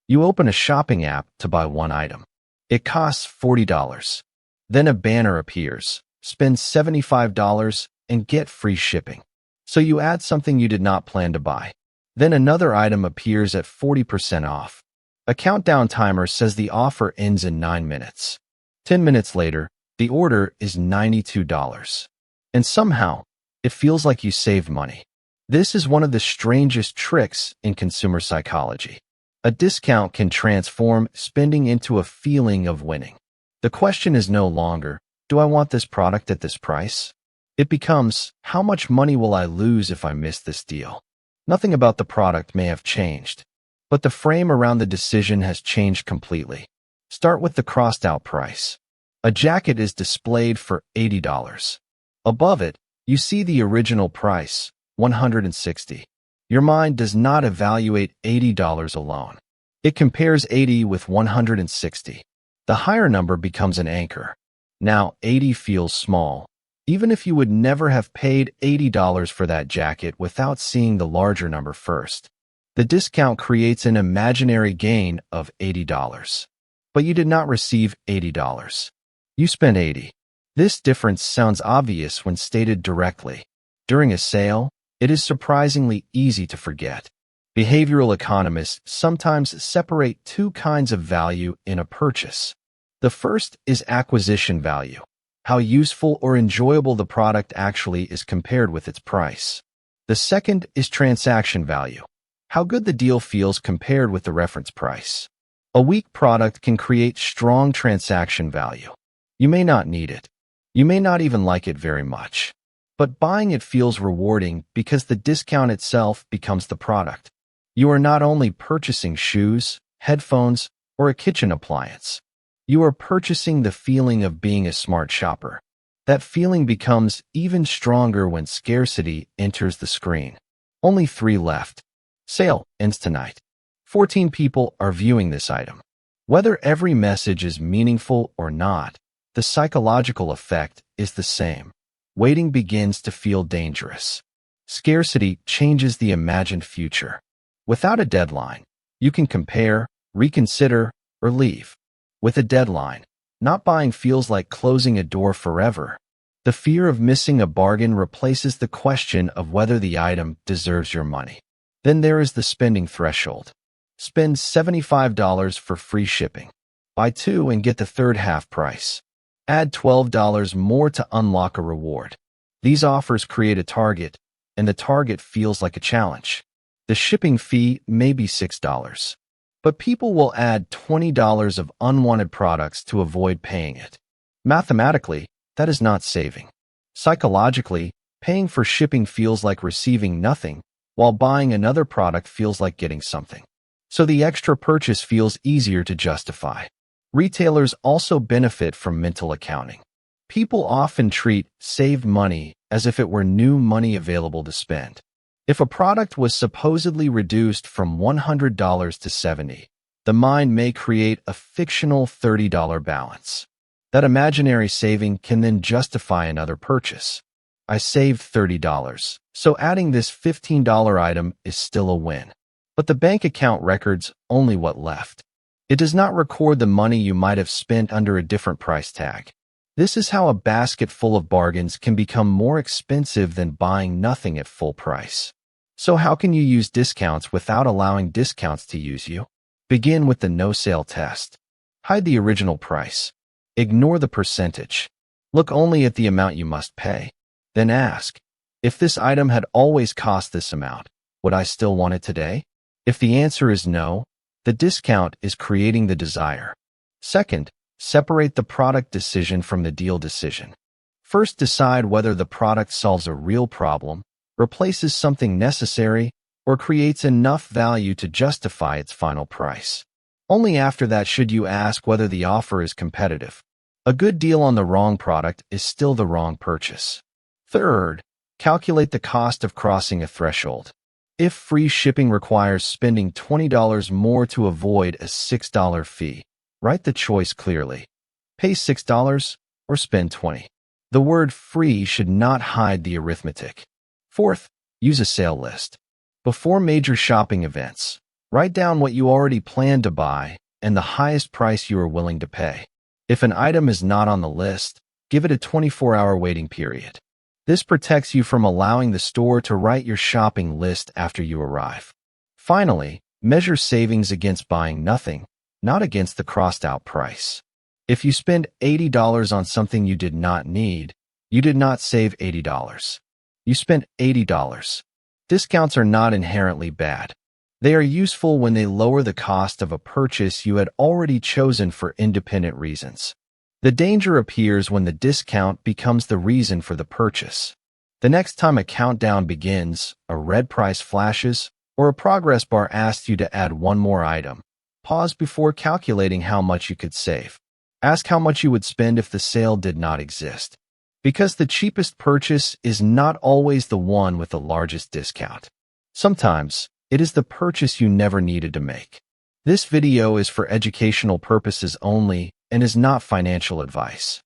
You open a shopping app to buy one item. It costs $40. Then a banner appears. Spend $75 and get free shipping. So you add something you did not plan to buy. Then another item appears at 40% off. A countdown timer says the offer ends in 9 minutes. 10 minutes later, the order is $92. And somehow, it feels like you saved money. This is one of the strangest tricks in consumer psychology. A discount can transform spending into a feeling of winning. The question is no longer, do I want this product at this price? It becomes, how much money will I lose if I miss this deal? Nothing about the product may have changed, but the frame around the decision has changed completely. Start with the crossed-out price. A jacket is displayed for $80. Above it, you see the original price, $160. Your mind does not evaluate $80 alone. It compares 80 with 160. The higher number becomes an anchor. Now, 80 feels small, even if you would never have paid $80 for that jacket without seeing the larger number first. The discount creates an imaginary gain of $80. But you did not receive $80. You spent $80. This difference sounds obvious when stated directly. During a sale, it is surprisingly easy to forget. Behavioral economists sometimes separate two kinds of value in a purchase. The first is acquisition value, how useful or enjoyable the product actually is compared with its price. The second is transaction value, how good the deal feels compared with the reference price. A weak product can create strong transaction value. You may not need it. You may not even like it very much. But buying it feels rewarding because the discount itself becomes the product. You are not only purchasing shoes, headphones, or a kitchen appliance. You are purchasing the feeling of being a smart shopper. That feeling becomes even stronger when scarcity enters the screen. Only 3 left. Sale ends tonight. 14 people are viewing this item. Whether every message is meaningful or not, the psychological effect is the same. Waiting begins to feel dangerous. Scarcity changes the imagined future. Without a deadline, you can compare, reconsider, or leave. With a deadline, not buying feels like closing a door forever. The fear of missing a bargain replaces the question of whether the item deserves your money. Then there is the spending threshold. Spend $75 for free shipping. Buy 2 and get the third half price. Add $12 more to unlock a reward. These offers create a target, and the target feels like a challenge. The shipping fee may be $6, but people will add $20 of unwanted products to avoid paying it. Mathematically, that is not saving. Psychologically, paying for shipping feels like receiving nothing, while buying another product feels like getting something. So the extra purchase feels easier to justify. Retailers also benefit from mental accounting. People often treat saved money as if it were new money available to spend. If a product was supposedly reduced from $100 to $70, the mind may create a fictional $30 balance. That imaginary saving can then justify another purchase. I saved $30, so adding this $15 item is still a win. But the bank account records only what left. It does not record the money you might have spent under a different price tag. This is how a basket full of bargains can become more expensive than buying nothing at full price. So how can you use discounts without allowing discounts to use you? Begin with the no-sale test. Hide the original price. Ignore the percentage. Look only at the amount you must pay. Then ask, if this item had always cost this amount, would I still want it today? If the answer is no, the discount is creating the desire. Second, separate the product decision from the deal decision. First, decide whether the product solves a real problem, replaces something necessary, or creates enough value to justify its final price. Only after that should you ask whether the offer is competitive. A good deal on the wrong product is still the wrong purchase. Third, calculate the cost of crossing a threshold. If free shipping requires spending $20 more to avoid a $6 fee, write the choice clearly. Pay $6 or spend $20. The word free should not hide the arithmetic. Fourth, use a sale list. Before major shopping events, Write down what you already plan to buy and the highest price you are willing to pay. If an item is not on the list, give it a 24-hour waiting period. This protects you from allowing the store to write your shopping list after you arrive. Finally, measure savings against buying nothing, not against the crossed-out price. If you spend $80 on something you did not need, you did not save $80. You spent $80. Discounts are not inherently bad. They are useful when they lower the cost of a purchase you had already chosen for independent reasons. The danger appears when the discount becomes the reason for the purchase. The next time a countdown begins, a red price flashes, or a progress bar asks you to add one more item, pause before calculating how much you could save. Ask how much you would spend if the sale did not exist. Because the cheapest purchase is not always the one with the largest discount. Sometimes, it is the purchase you never needed to make. This video is for educational purposes only and is not financial advice.